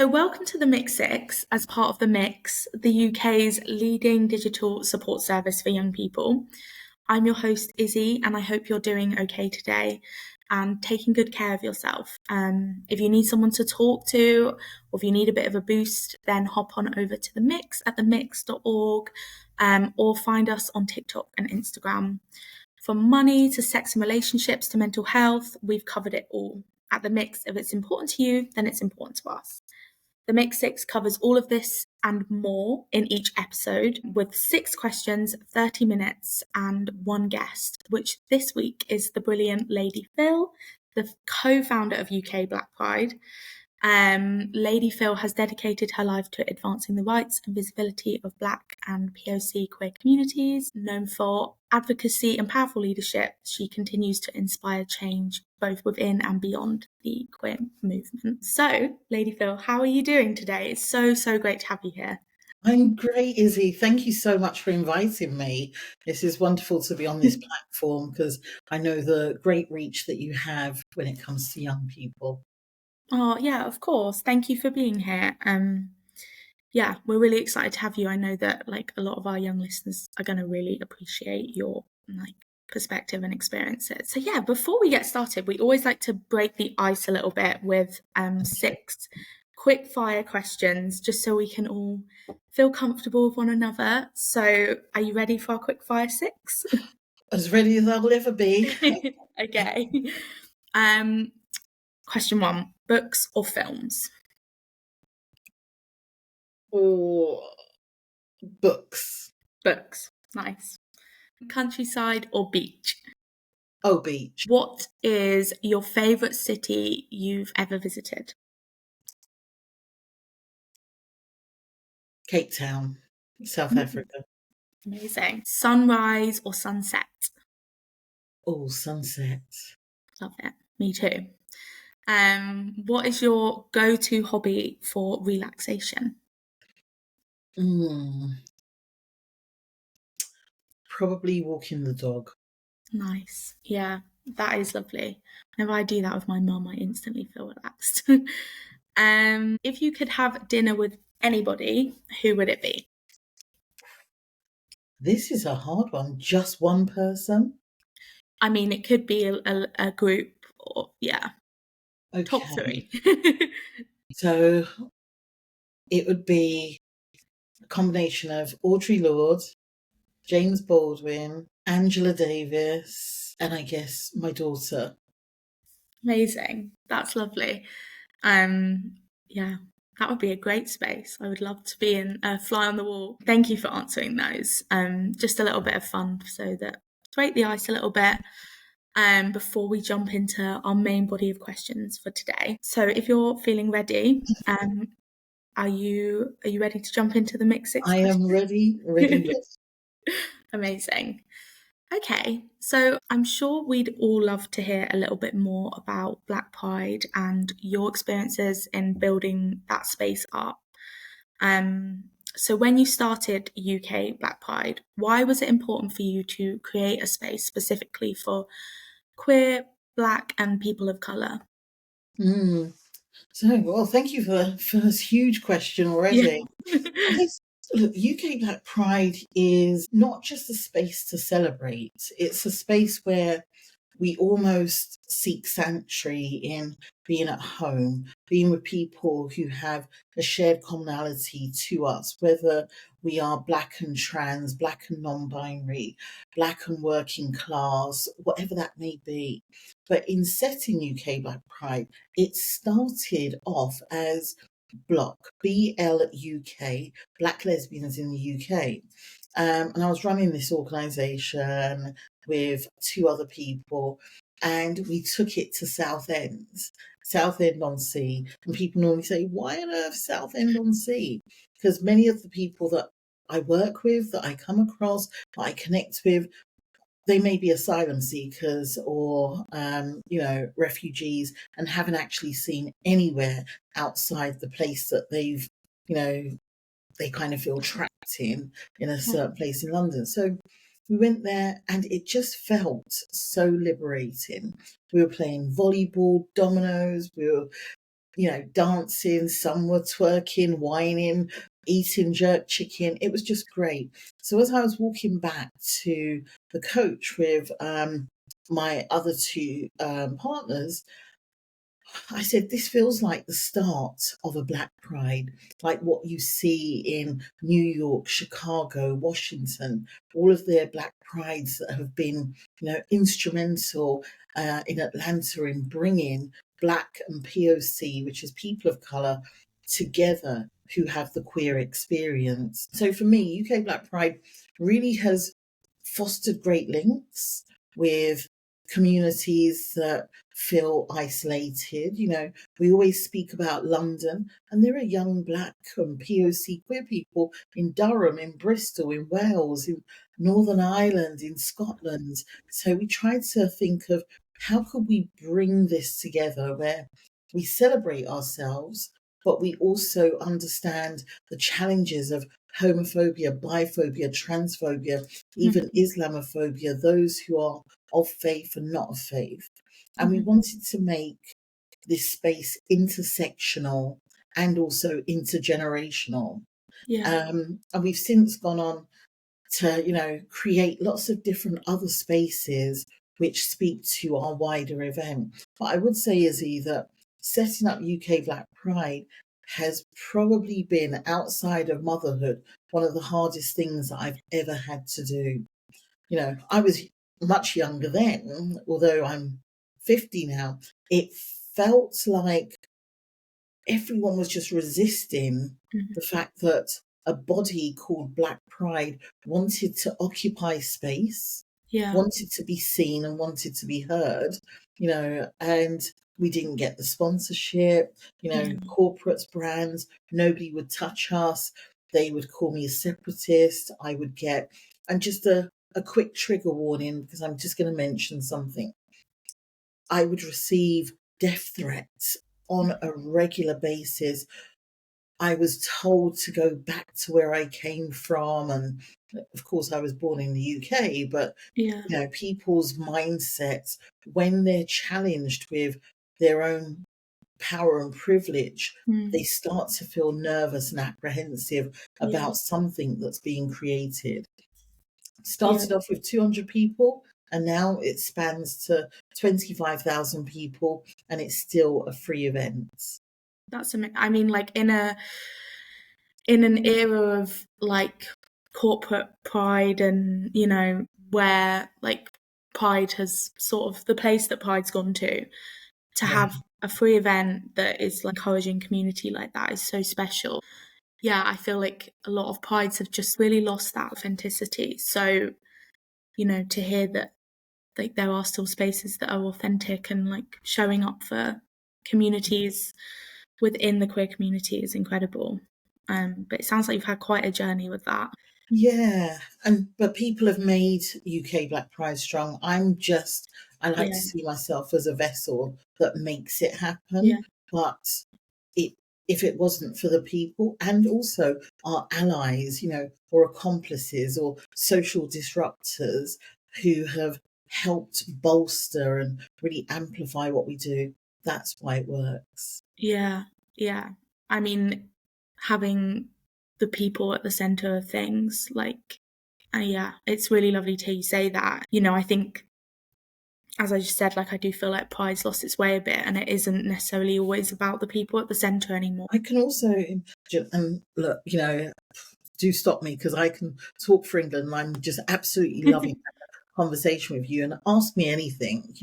So, welcome to the Mix 6 as part of the Mix, the UK's leading digital support service for young people. I'm your host, Izzy, and I hope you're doing okay today and taking good care of yourself. If you need someone to talk to, or if you need a bit of a boost, then hop on over to the Mix at themix.org, or find us on TikTok and Instagram. From money to sex and relationships to mental health, we've covered it all. At the Mix, if it's important to you, then it's important to us. The Mix 6 covers all of this and more in each episode with 6 questions, 30 minutes, and 1 guest, which this week is the brilliant Lady Phyll, the co-founder of UK Black Pride. Lady Phyll has dedicated her life to advancing the rights and visibility of Black and POC queer communities. Known for advocacy and powerful leadership, she continues to inspire change both within and beyond the queer movement. So, Lady Phyll, how are you doing today? It's so great to have you here. I'm great, Izzy. Thank you so much for inviting me. This is wonderful to be on this platform because I know the great reach that you have when it comes to young people. Oh, yeah, of course. Thank you for being here. Yeah, we're really excited to have you. I know that a lot of our young listeners are going to really appreciate your perspective and experiences. So yeah, before we get started, we always like to break the ice a little bit with 6 quick fire questions, just so we can all feel comfortable with one another. So are you ready for our quick fire 6? As ready as I'll ever be. Okay. Question 1, books or films? Or books. Books. Nice. Countryside or beach? Oh, beach. What is your favourite city you've ever visited? Cape Town, South Africa. Amazing. Sunrise or sunset? Oh, sunset. Love it. Me too. What is your go-to hobby for relaxation? Probably walking the dog. Nice. Yeah, that is lovely. Whenever I do that with my mum, I instantly feel relaxed. If you could have dinner with anybody, who would it be? This is a hard one. Just one person? I mean, it could be a group or, yeah, top Okay. 3. So it would be a combination of Audre Lorde, James Baldwin, Angela Davis, and I guess my daughter. Amazing. That's lovely. Yeah, that would be a great space. I would love to be in a fly on the wall. Thank you for answering those. Just a little bit of fun so that to break the ice a little bit before we jump into our main body of questions for today. So if you're feeling ready, are you ready to jump into the Mix 6 I am ready. Amazing. Okay, so I'm sure we'd all love to hear a little bit more about Black Pride and your experiences in building that space up. So when you started UK Black Pride, why was it important for you to create a space specifically for queer, Black and people of colour? Well, thank you for this huge question already. Yeah. I guess, look, UK Black Pride is not just a space to celebrate. It's a space where we almost seek sanctuary in being at home, being with people who have a shared commonality to us, whether we are Black and trans, Black and non-binary, Black and working class, whatever that may be. But in setting UK Black Pride, it started off as BLUK, BLUK, Black Lesbians in the UK. And I was running this organisation with 2 other people, and we took it to Southend-on-Sea. And people normally say, why on earth Southend-on-Sea? Because many of the people that I work with, that I come across, that I connect with, they may be asylum seekers or, refugees and haven't actually seen anywhere outside the place that they've, they kind of feel trapped in a certain place in London. So we went there and it just felt so liberating. We were playing volleyball, dominoes, we were dancing, some were twerking, whining, eating jerk chicken. It was just great. So as I was walking back to the coach with my other two partners, I said, this feels like the start of a Black Pride, like what you see in New York, Chicago, Washington, all of their Black Prides that have been, instrumental in Atlanta in bringing Black and POC, which is people of colour, together who have the queer experience. So for me, UK Black Pride really has fostered great links with communities that feel isolated. We always speak about London, and there are young Black and POC queer people in Durham, in Bristol, in Wales, in Northern Ireland, in Scotland. So we tried to think of how could we bring this together where we celebrate ourselves, but we also understand the challenges of homophobia, biphobia, transphobia, even Islamophobia, those who are of faith and not of faith. And we wanted to make this space intersectional and also intergenerational. Yeah. And we've since gone on to, create lots of different other spaces which speak to our wider event. But I would say, Izzy, that setting up UK Black Pride has probably been, outside of motherhood, one of the hardest things that I've ever had to do. I was much younger then, although I'm 50 now. It felt like everyone was just resisting the fact that a body called Black Pride wanted to occupy space, Yeah. wanted to be seen and wanted to be heard, and we didn't get the sponsorship, corporates, brands, nobody would touch us. They would call me a separatist. I would get, and just a quick trigger warning, because I'm just going to mention something. I would receive death threats on a regular basis. I was told to go back to where I came from. And of course, I was born in the UK, but people's mindsets, when they're challenged with their own power and privilege, they start to feel nervous and apprehensive about something that's being created. Started off with 200 people, and now it spans to 25,000 people, and it's still a free event. That's amazing. I mean, like in an era of like corporate pride and, where like pride has sort of the place that pride's gone to have a free event that is like encouraging community like that is so special. Yeah, I feel like a lot of prides have just really lost that authenticity. So, to hear that like there are still spaces that are authentic and like showing up for communities within the queer community is incredible. But it sounds like you've had quite a journey with that. Yeah, but people have made UK Black Pride strong. I like to see myself as a vessel that makes it happen. But if it wasn't for the people and also our allies, or accomplices or social disruptors who have helped bolster and really amplify what we do, that's why it works. Yeah. I mean, having the people at the center of things, like, it's really lovely to hear you say that. I think, as I just said, like I do feel like pride's lost its way a bit, and it isn't necessarily always about the people at the center anymore. I can also imagine, and look, do stop me because I can talk for England, and I'm just absolutely loving that conversation with you, and ask me anything,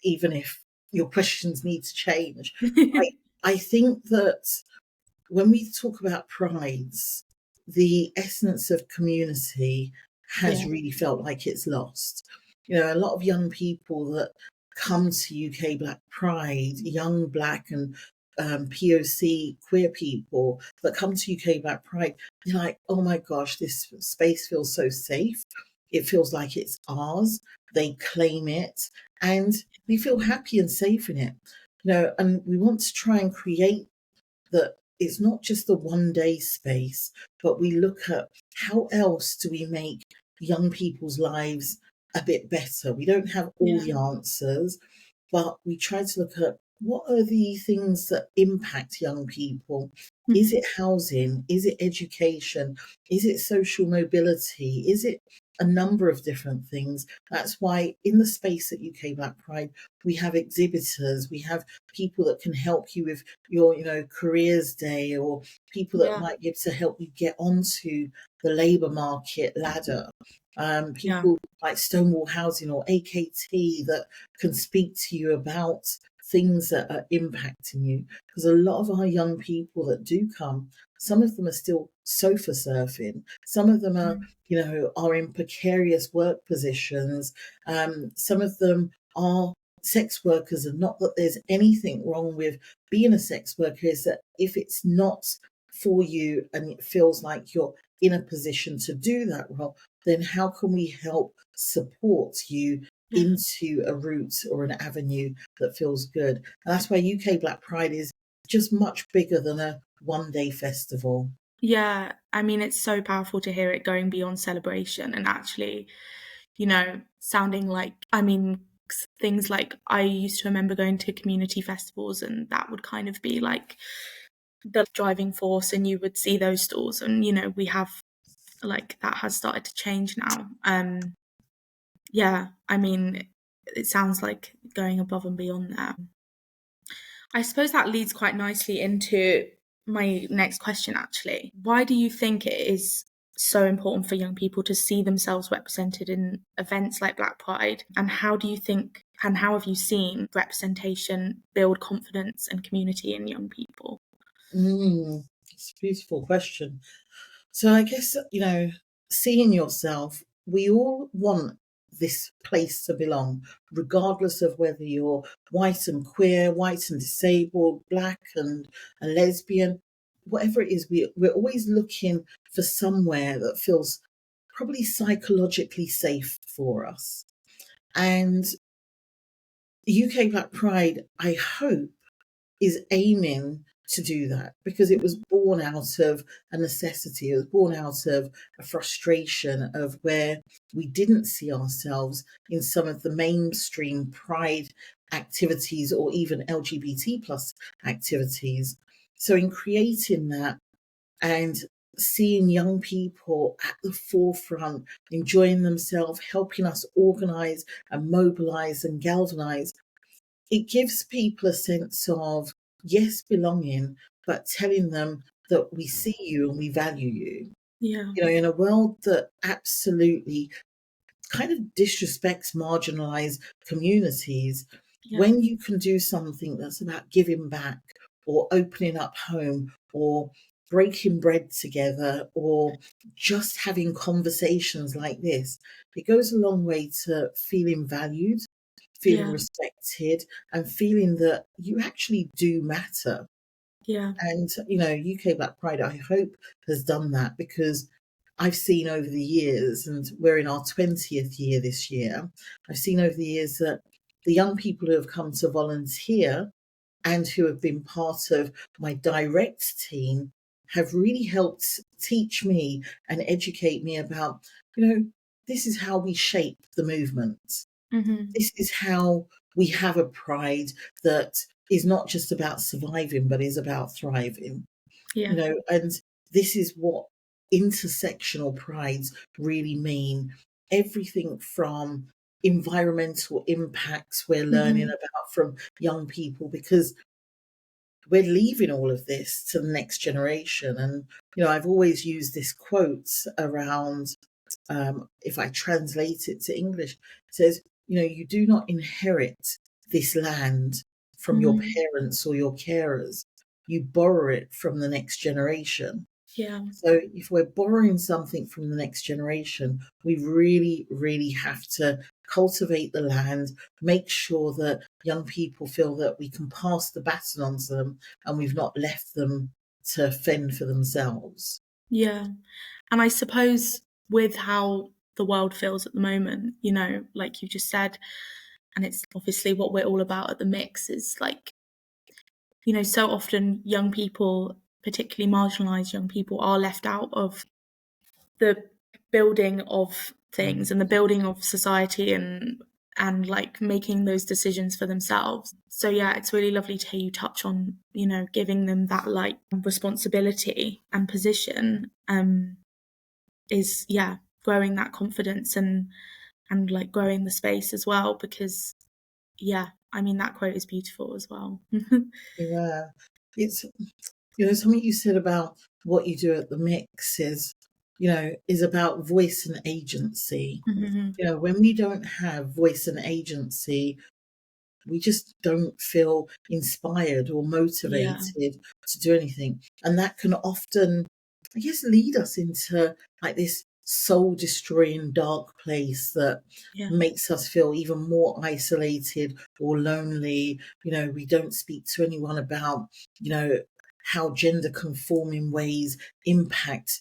even if your questions need to change. I think that when we talk about prides, the essence of community has really felt like it's lost. A lot of young people that come to UK Black Pride, young Black and POC queer people that come to UK Black Pride, they're like, oh my gosh, this space feels so safe. It feels like it's ours. They claim it and we feel happy and safe in it. And we want to try and create that it's not just the one day space, but we look at how else do we make young people's lives a bit better. We don't have all the answers, but we try to look at what are the things that impact young people? Is Mhm. it housing? Is it education? Is it social mobility? Is it a number of different things? That's why in the space at UK Black Pride, we have exhibitors, we have people that can help you with your, careers day, or people that Yeah, might be able to help you get onto the labour market ladder. yeah, People like Stonewall Housing or AKT that can speak to you about things that are impacting you. Because a lot of our young people that do come, some of them are still sofa surfing. Some of them are, mm, are in precarious work positions. Some of them are sex workers, and not that there's anything wrong with being a sex worker, is that if it's not for you and it feels like you're in a position to do that role, then how can we help support you yeah. into a route or an avenue that feels good? And that's why UK Black Pride is just much bigger than a one day festival. Yeah, I mean, it's so powerful to hear it going beyond celebration and actually, sounding like, I mean, things like I used to remember going to community festivals and that would kind of be like the driving force, and you would see those stores, and we have like that has started to change now. Yeah, I mean, it sounds like going above and beyond that. I suppose that leads quite nicely into my next question, actually. Why do you think it is so important for young people to see themselves represented in events like Black Pride? And how do you think, and how have you seen representation build confidence and community in young people? It's a beautiful question. So I guess, seeing yourself, we all want this place to belong, regardless of whether you're white and queer, white and disabled, black and a lesbian, whatever it is, we're always looking for somewhere that feels probably psychologically safe for us. And UK Black Pride, I hope, is aiming to do that, because it was born out of a necessity. It was born out of a frustration of where we didn't see ourselves in some of the mainstream pride activities or even LGBT plus activities. So in creating that and seeing young people at the forefront, enjoying themselves, helping us organize and mobilize and galvanize, it gives people a sense of, yes, belonging, but telling them that we see you and we value you. Yeah, In a world that absolutely kind of disrespects marginalized communities, yeah, when you can do something that's about giving back or opening up home or breaking bread together or just having conversations like this, it goes a long way to feeling valued, feeling yeah, respected, and feeling that you actually do matter. yeah. And, UK Black Pride, I hope, has done that, because I've seen over the years, and we're in our 20th year this year, I've seen over the years that the young people who have come to volunteer and who have been part of my direct team have really helped teach me and educate me about, this is how we shape the movement. Hmm. This is how we have a pride that is not just about surviving, but is about thriving. Yeah. And this is what intersectional prides really mean. Everything from environmental impacts we're learning Hmm. about from young people, because we're leaving all of this to the next generation. And, I've always used this quote around, if I translate it to English, it says, you do not inherit this land from your Hmm. parents or your carers. You borrow it from the next generation. Yeah. So if we're borrowing something from the next generation, we really, really have to cultivate the land, make sure that young people feel that we can pass the baton on to them and we've not left them to fend for themselves. Yeah. And I suppose with how the world feels at the moment, like you just said, and it's obviously what we're all about at the mix, is like, so often young people, particularly marginalized young people, are left out of the building of things and the building of society and and like making those decisions for themselves. So yeah, it's really lovely to hear you touch on, you know, giving them that like responsibility and position, is yeah, growing that confidence and like growing the space as well, because yeah, I mean that quote is beautiful as well. Yeah. It's, something you said about what you do at the Mix is about voice and agency. When we don't have voice and agency, we just don't feel inspired or Yeah, motivated to do anything. And that can often, I guess, lead us into like this soul destroying dark place that yeah, makes us feel even more isolated or lonely. We don't speak to anyone about, how gender conforming ways impact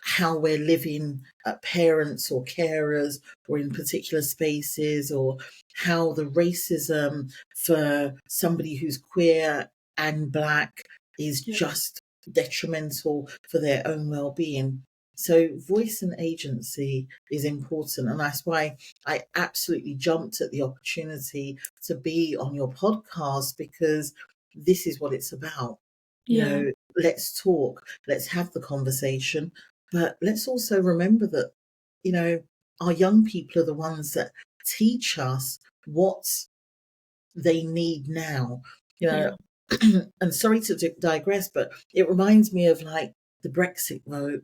how we're living, parents or carers or in particular spaces, or how the racism for somebody who's queer and Black is yeah, just detrimental for their own well-being. So voice and agency is important, and that's why I absolutely jumped at the opportunity to be on your podcast, because this is what it's about. yeah, Let's talk, let's have the conversation, but let's also remember that, our young people are the ones that teach us what they need now. You yeah, know, and sorry to digress, but it reminds me of like the Brexit vote.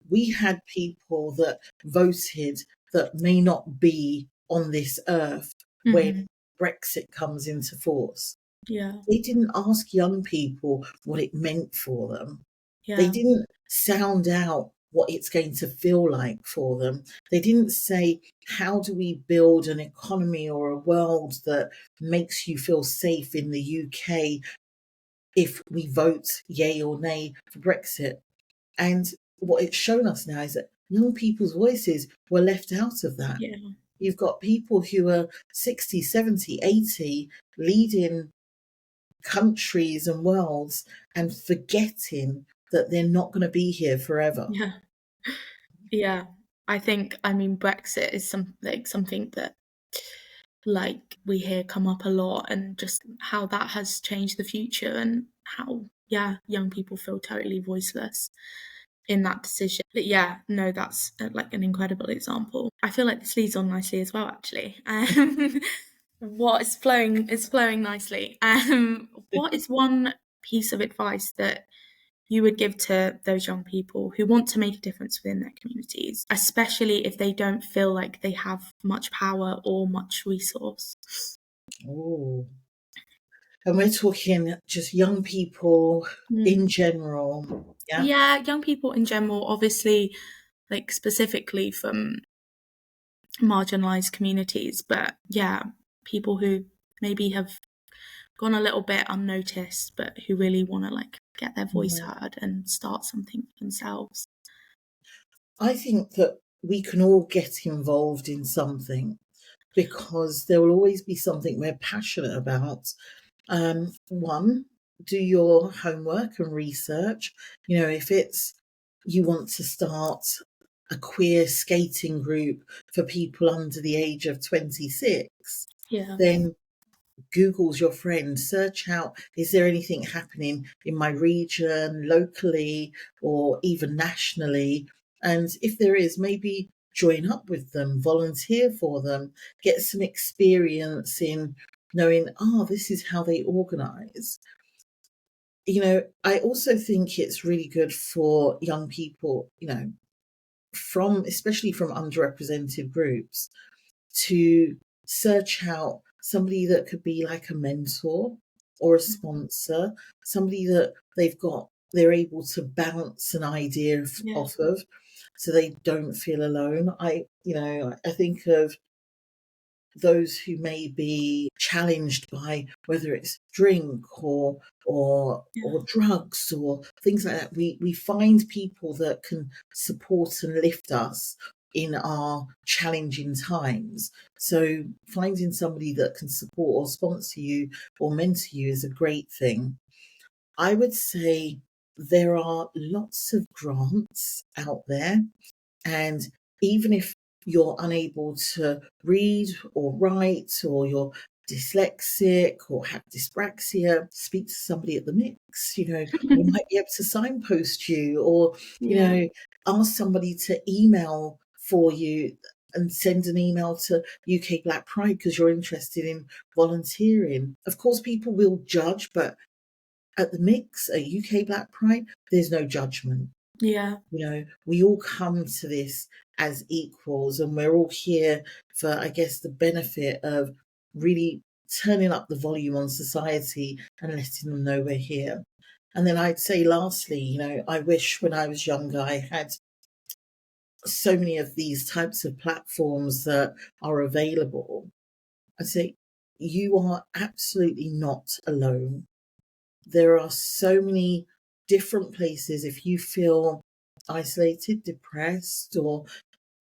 We had people that voted that may not be on this earth when Brexit comes into force. yeah, They didn't ask young people what it meant for them. They yeah, didn't sound out what it's going to feel like for them. They didn't say, how do we build an economy or a world that makes you feel safe in the UK if we vote yay or nay for Brexit? And what it's shown us now is that young people's voices were left out of that. yeah, You've got people who are 60, 70, 80 leading countries and worlds and forgetting that they're not going to be here forever. yeah, yeah. I mean, Brexit is something that like we hear come up a lot, and just how that has changed the future, and how yeah, young people feel totally voiceless in that decision. But yeah, no, that's like an incredible example. I feel like this leads on nicely as well, actually. What is flowing nicely. What is one piece of advice that you would give to those young people who want to make a difference within their communities, especially if they don't feel like they have much power or much resource? Oh, and we're talking just young people Mm. in general. Yeah. Yeah, young people in general, obviously, like specifically from marginalized communities, but yeah, people who maybe have gone a little bit unnoticed, but who really want to like get their voice Mhm. heard and start something for themselves. I think that we can all get involved in something, because there will always be something we're passionate about. One, do your homework and research. If it's you want to start a queer skating group for people under the age of 26, Yeah, then Google's your friend. Search out, is there anything happening in my region, locally, or even nationally? And if there is, maybe join up with them, volunteer for them, get some experience in knowing, this is how they organize. I also think it's really good for young people, especially from underrepresented groups, to search out somebody that could be like a mentor or a sponsor, somebody that they're able to bounce an idea yeah, off of, so they don't feel alone. I think of those who may be challenged by whether it's drink yeah, or drugs or things like that. We find people that can support and lift us in our challenging times. So finding somebody that can support or sponsor you or mentor you is a great thing. I would say there are lots of grants out there, and even if you're unable to read or write, or you're dyslexic or have dyspraxia, speak to somebody at the mix. We might be able to signpost you, or Yeah. ask somebody to email for you and send an email to UK Black Pride because you're interested in volunteering. Of course, people will judge, but at the mix, at UK Black Pride, there's no judgment. Yeah. We all come to this as equals, and we're all here for, I guess, the benefit of really turning up the volume on society and letting them know we're here. And then I'd say, lastly, I wish when I was younger I had so many of these types of platforms that are available. I'd say, you are absolutely not alone. There are so many different places. If you feel isolated, depressed, or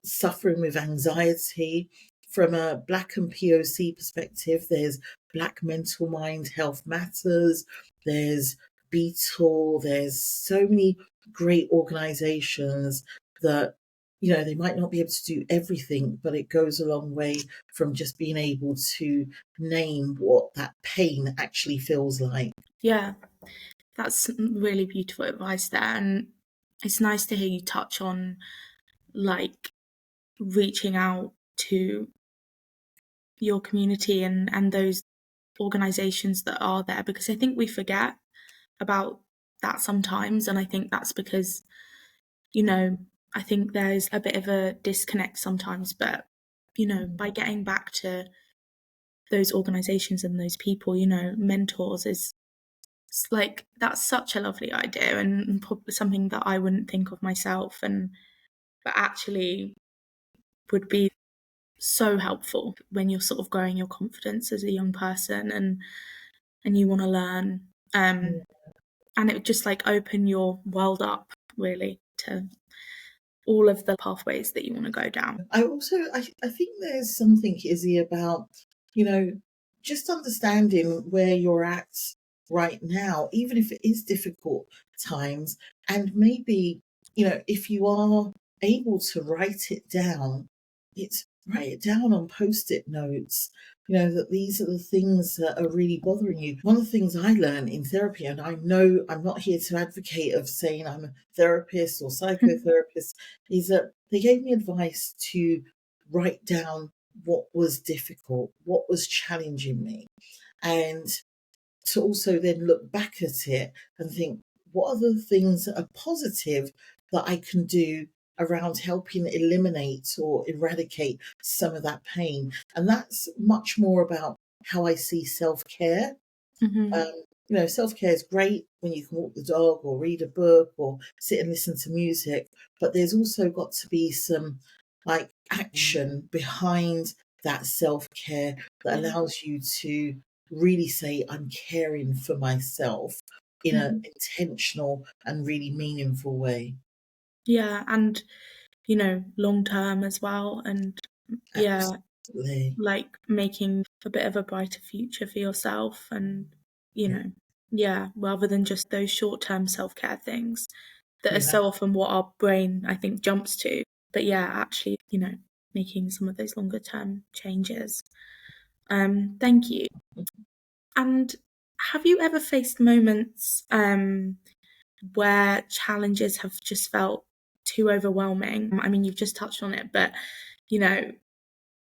suffering with anxiety, from a Black and POC perspective, there's Black Mental Mind Health Matters, there's Beetle, there's so many great organizations that, they might not be able to do everything, but it goes a long way from just being able to name what that pain actually feels like. Yeah, that's really beautiful advice there. And it's nice to hear you touch on like reaching out to your community and those organizations that are there, because I think we forget about that sometimes. And I think that's because, I think there's a bit of a disconnect sometimes. But, by getting back to those organizations and those people, mentors is like, that's such a lovely idea, and probably something that I wouldn't think of myself, but actually would be so helpful when you're sort of growing your confidence as a young person, and you want to learn, and it would just like open your world up really to all of the pathways that you want to go down. I think there's something, Izzy, about, just understanding where you're at right now, even if it is difficult times. And maybe, if you are able to write it down, write it down on post-it notes, that these are the things that are really bothering you. One of the things I learned in therapy, and I know I'm not here to advocate of saying I'm a therapist or psychotherapist, is that they gave me advice to write down what was difficult, what was challenging me, and to also then look back at it and think, what are the things that are positive that I can do around helping eliminate or eradicate some of that pain? And that's much more about how I see self-care. Self-care is great when you can walk the dog or read a book or sit and listen to music, but there's also got to be some like action behind that self-care that allows you to really say, I'm caring for myself in an intentional and really meaningful way. Yeah, and long term as well, and Absolutely. like making a bit of a brighter future for yourself, and rather than just those short term self care things that are Yeah. so often what our brain, I think, jumps to. But actually, making some of those longer term changes. Thank you. And have you ever faced moments where challenges have just felt too overwhelming? I mean, you've just touched on it, but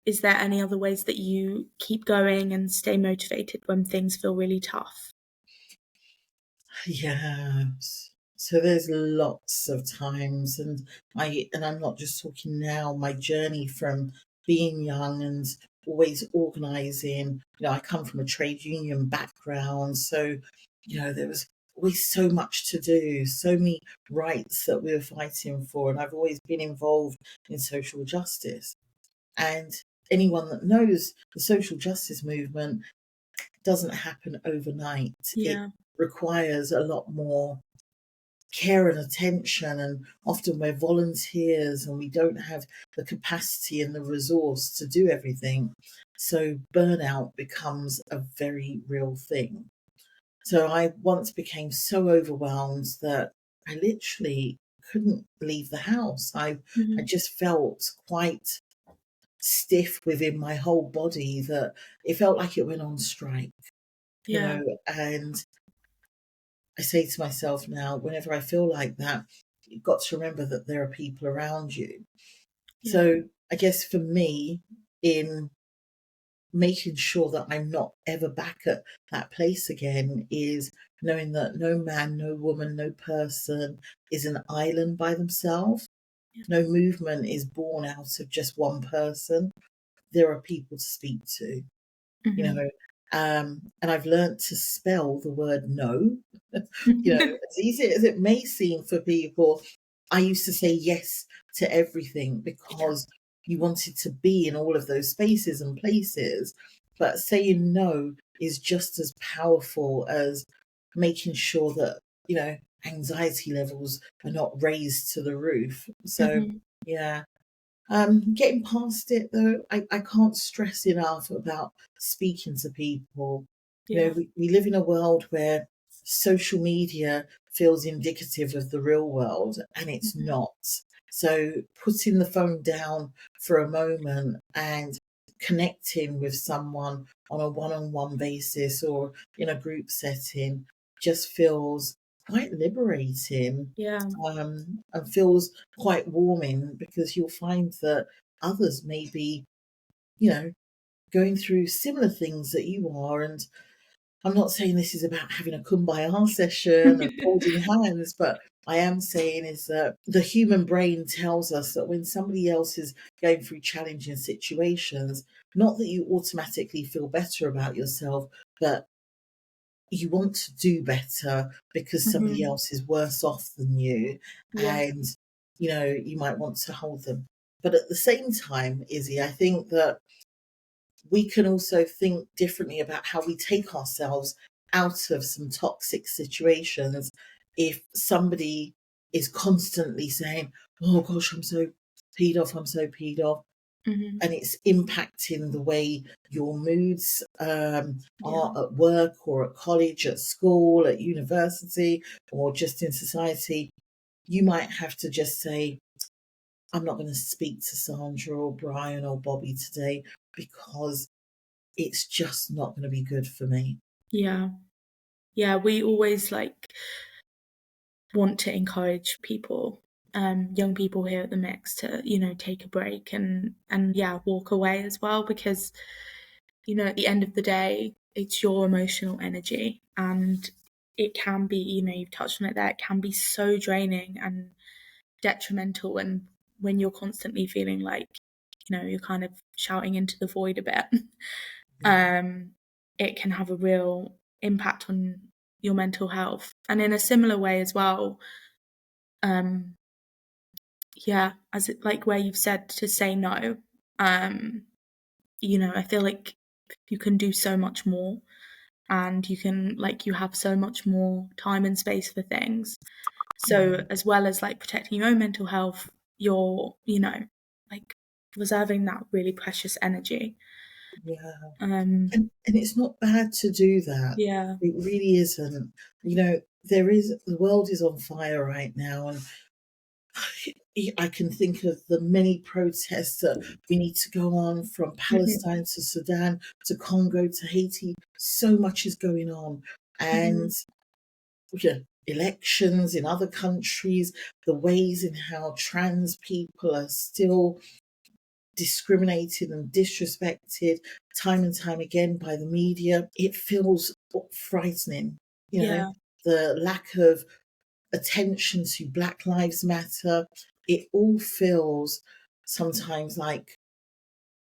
is there any other ways that you keep going and stay motivated when things feel really tough? Yes. So there's lots of times, and I'm not just talking now, my journey from being young and always organising. I come from a trade union background, so there was always so much to do, so many rights that we were fighting for, and I've always been involved in social justice. And anyone that knows the social justice movement doesn't happen overnight. It Yeah. requires a lot more care and attention, and often we're volunteers and we don't have the capacity and the resource to do everything. So burnout becomes a very real thing. So I once became so overwhelmed that I literally couldn't leave the house. I just felt quite stiff within my whole body that it felt like it went on strike, you Yeah. know. And I say to myself now, whenever I feel like that, you've got to remember that there are people around you. Yeah. So I guess for me, in making sure that I'm not ever back at that place again, is knowing that no man, no woman, no person is an island by themselves. Yeah. No movement is born out of just one person. There are people to speak to, you Mm-hmm. know. And I've learned to spell the word no. You know, as easy as it may seem for people, I used to say yes to everything Yeah. because you wanted to be in all of those spaces and places. But saying no is just as powerful as making sure that, you know, anxiety levels are not raised to the roof. So, Mm-hmm. yeah. Getting past it though, I can't stress enough about speaking to people. You know, Yeah. we live in a world where social media feels indicative of the real world, and it's Mm-hmm. not. So putting the phone down for a moment and connecting with someone on a one-on-one basis or in a group setting just feels quite liberating, Yeah. and feels quite warming, because you'll find that others may be, you know, going through similar things that you are. And I'm not saying this is about having a kumbaya session and holding hands, but I am saying is that the human brain tells us that when somebody else is going through challenging situations, not that you automatically feel better about yourself, but you want to do better because somebody Mm-hmm. else is worse off than you, Yeah. and you know, you might want to hold them. But at the same time, Izzy, I think that we can also think differently about how we take ourselves out of some toxic situations. If somebody is constantly saying, oh gosh, I'm so peed off, I'm so peed off, Mm-hmm. and it's impacting the way your moods Yeah. are at work or at college, at school, at university, or just in society, you might have to just say, I'm not going to speak to Sandra or Brian or Bobby today because it's just not going to be good for me. Yeah. Yeah. We always want to encourage people, young people here at the mix, to, you know, take a break and yeah, walk away as well, because, you know, at the end of the day, it's your emotional energy, and it can be, you know, you've touched on it there, it can be so draining and detrimental. And when you're constantly feeling like, you know, you're kind of shouting into the void a bit, Yeah, um, it can have a real impact on your mental health. And in a similar way as well, um, yeah, as it, like where you've said to say no, um, you know, I feel like you can do so much more, and you can, like, you have so much more time and space for things. yeah, So as well as like protecting your own mental health, you're, you know, like reserving that really precious energy. yeah. Um, And it's not bad to do that. yeah. It really isn't. You know, the world is on fire right now, and I can think of the many protests that we need to go on, from Mhm. Palestine to Sudan to Congo to Haiti. So much is going on. Mhm. And you know, elections in other countries, the ways in how trans people are still discriminated and disrespected time and time again by the media. It feels frightening, you know, Yeah. the lack of attention to Black Lives Matter. It all feels sometimes like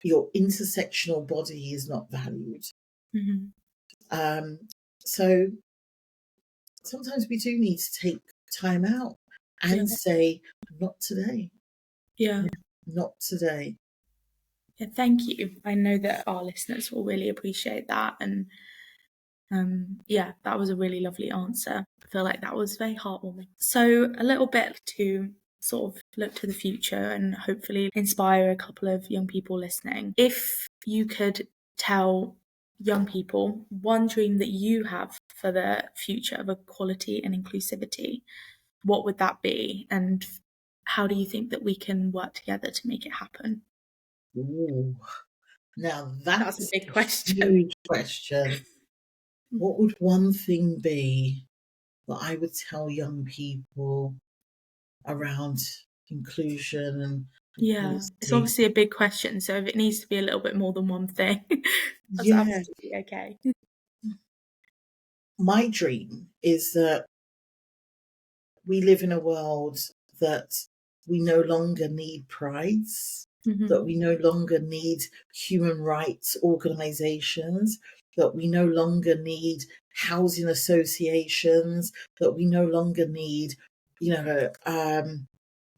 your intersectional body is not valued. Mhm. Um, so sometimes we do need to take time out Yeah. and say, not today, Yeah. not today. Yeah. Thank you. I know that our listeners will really appreciate that. And yeah, that was a really lovely answer. I feel like that was very heartwarming. So, a little bit to sort of look to the future and hopefully inspire a couple of young people listening. If you could tell young people one dream that you have for the future of equality and inclusivity, what would that be? And how do you think that we can work together to make it happen? Ooh, now That's a that's big a question. huge question. What would one thing be that I would tell young people around inclusion and Yeah, it's equality? obviously a big question, so if it needs to be a little bit more than one thing, that's Yeah, absolutely okay. my dream is that we live in a world that we no longer need prides, that Mhm. we no longer need human rights organizations, that we no longer need housing associations, that we no longer need,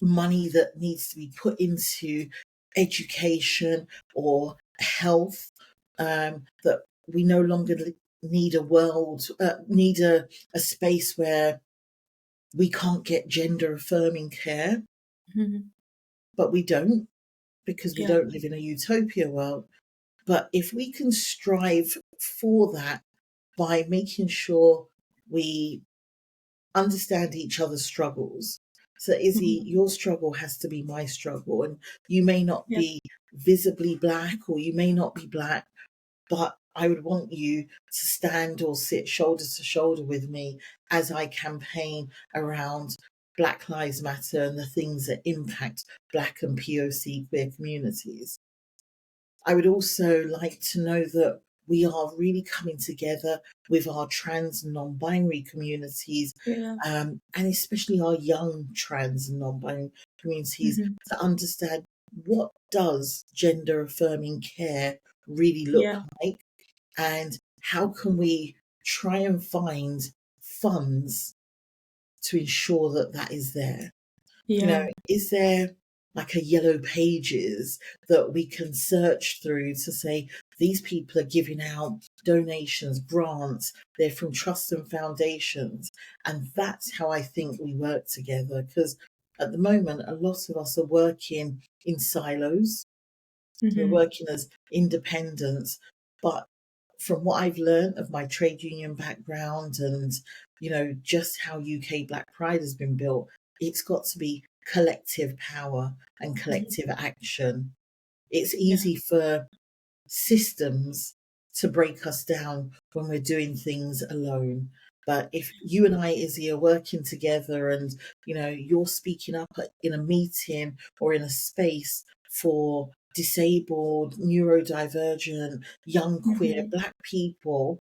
money that needs to be put into education or health, that we no longer need a world, need a space where we can't get gender affirming care, Mhm. but we don't because we Yeah. don't live in a utopia world. But if we can strive for that by making sure we understand each other's struggles. So, Izzy, Mhm. your struggle has to be my struggle, and you may not Yeah. be visibly black or you may not be black, but I would want you to stand or sit shoulder to shoulder with me as I campaign around Black Lives Matter and the things that impact Black and POC queer communities. I would also like to know that we are really coming together with our trans and non binary communities, Yeah. and especially our young trans and non binary communities, Mhm. to understand what does gender affirming care really look Yeah. like, and how can we try and find funds to ensure that that is there. Yeah. Is there like a yellow pages that we can search through to say these people are giving out donations, grants, they're from trusts and foundations? And that's how I think we work together, because at the moment, a lot of us are working in silos. We're Mhm. working as independents, but from what I've learned of my trade union background and, just how UK Black Pride has been built, it's got to be collective power and Mhm. collective action. It's Yeah. easy for systems to break us down when we're doing things alone. But if you and I, Izzy, are working together and, you're speaking up in a meeting or in a space for disabled, neurodivergent, young, queer, Mhm. Black people,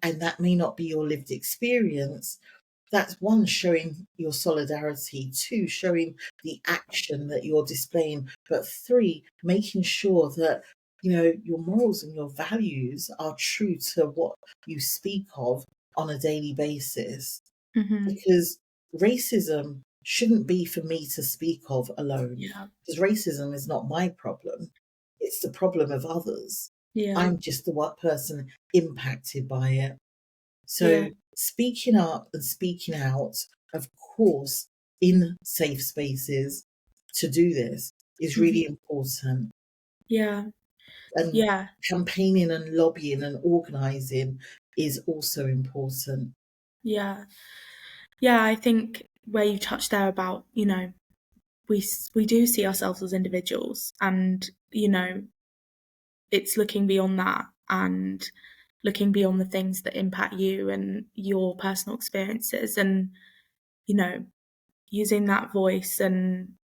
and that may not be your lived experience, that's one, showing your solidarity, two, showing the action that you're displaying, but three, making sure that your morals and your values are true to what you speak of on a daily basis. Mhm. Because racism shouldn't be for me to speak of alone, Yeah. because racism is not my problem, it's the problem of others. Yeah. I'm just the one person impacted by it. Yeah. So speaking up and speaking out, of course, in safe spaces to do this is Mhm. really important. Yeah. And Yeah. campaigning and lobbying and organising is also important. Yeah. Yeah, I think where you touched there about, we do see ourselves as individuals, and, it's looking beyond that and looking beyond the things that impact you and your personal experiences, and, you know, using that voice and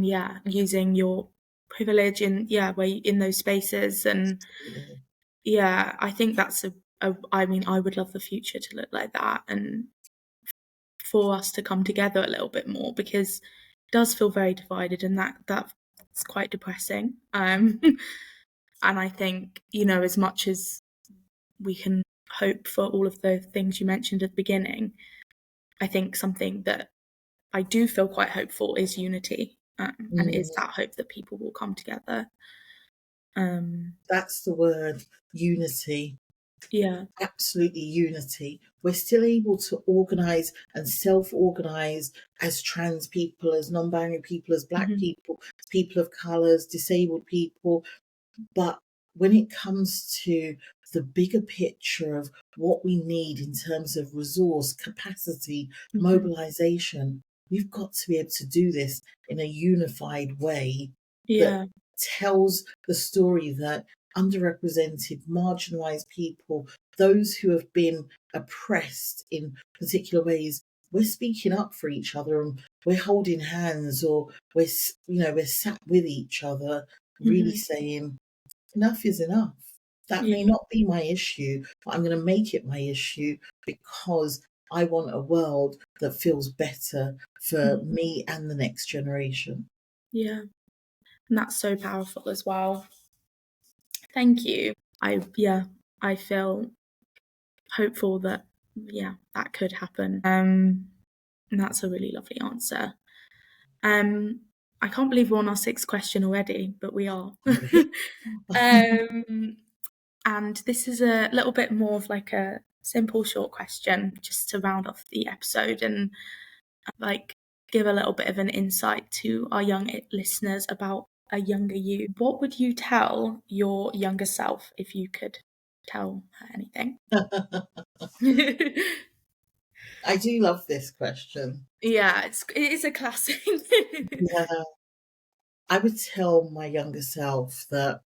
yeah, using your privilege and yeah, where in those spaces. And yeah, I think that's I mean, I would love the future to look like that, and for us to come together a little bit more, because it does feel very divided, and that's quite depressing. And I think, as much as we can hope for all of the things you mentioned at the beginning, I think something that I do feel quite hopeful is unity, and is Mm, that hope that people will come together. Um, that's the word, unity. yeah. Absolutely unity. We're still able to organise and self organise as trans people, as non binary people, as Black Mhm. people, as people of colours, disabled people. But when it comes to the bigger picture of what we need in terms of resource, capacity, Mhm. mobilisation, we've got to be able to do this in a unified way. Yeah. tells the story that underrepresented, marginalized people, those who have been oppressed in particular ways, we're speaking up for each other and we're holding hands, or we're sat with each other, really Mhm. saying enough is enough. That may Yeah. not be my issue, but I'm going to make it my issue because I want a world that feels better for Mhm. me and the next generation. Yeah. And that's so powerful as well. Thank you. I feel hopeful that that could happen. And that's a really lovely answer. Um, I can't believe we're on our sixth question already, but we are. Right? um, and this is a little bit more of like a simple, short question, just to round off the episode and like give a little bit of an insight to our young listeners about a younger you. What would you tell your younger self if you could tell her anything? I do love this question. Yeah, it is a classic. Yeah, I would tell my younger self that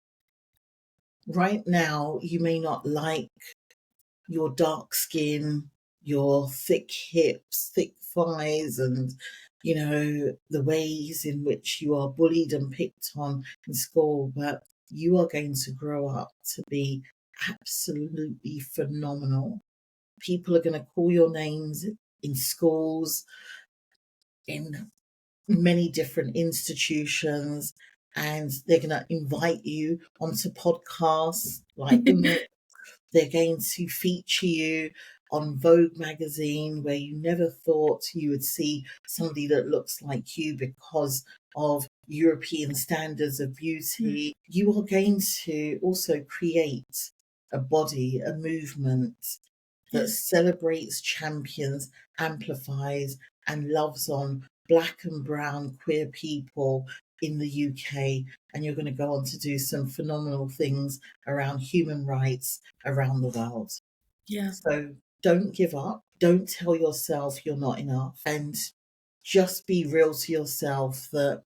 right now you may not like your dark skin, your thick hips, thick thighs, and the ways in which you are bullied and picked on in school, but you are going to grow up to be absolutely phenomenal. People are going to call your names in schools, in many different institutions, and they're going to invite you onto podcasts like the Myth. They're going to feature you on Vogue magazine, where you never thought you would see somebody that looks like you because of European standards of beauty. You are going to also create a body, a movement that Yeah, celebrates, champions, amplifies, and loves on Black and brown queer people in the UK. And you're going to go on to do some phenomenal things around human rights around the world. yeah, So don't give up. Don't tell yourself you're not enough. And just be real to yourself that,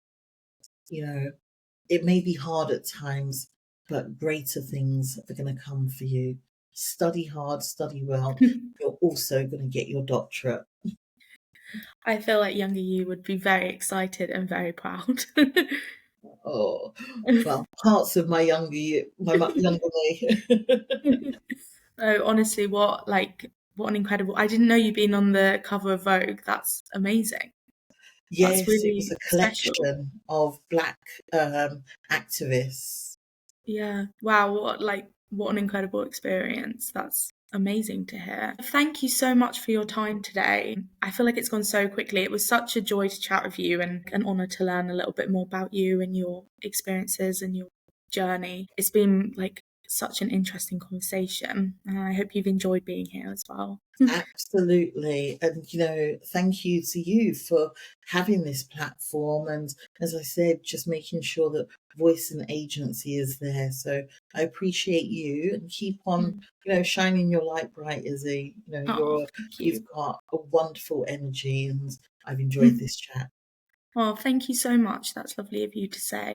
it may be hard at times, but greater things are going to come for you. Study hard, study well. You're also going to get your doctorate. I feel like younger you would be very excited and very proud. Oh, well, parts of my younger you, younger me. Oh, honestly, what an incredible! I didn't know you'd been on the cover of Vogue. That's amazing. That's Yes, it was really a special. collection of Black activists. Yeah. Wow, what an incredible experience. That's amazing to hear. Thank you so much for your time today. I feel like it's gone so quickly. It was such a joy to chat with you and an honor to learn a little bit more about you and your experiences and your journey. It's been like such an interesting conversation, and I hope you've enjoyed being here as well. Absolutely. And, thank you to you for having this platform. And as I said, just making sure that voice and agency is there. So I appreciate you, and keep on, shining your light bright, Izzy. Oh, thank You've you. got a wonderful energy, and I've enjoyed this chat. Oh, thank you so much. That's lovely of you to say.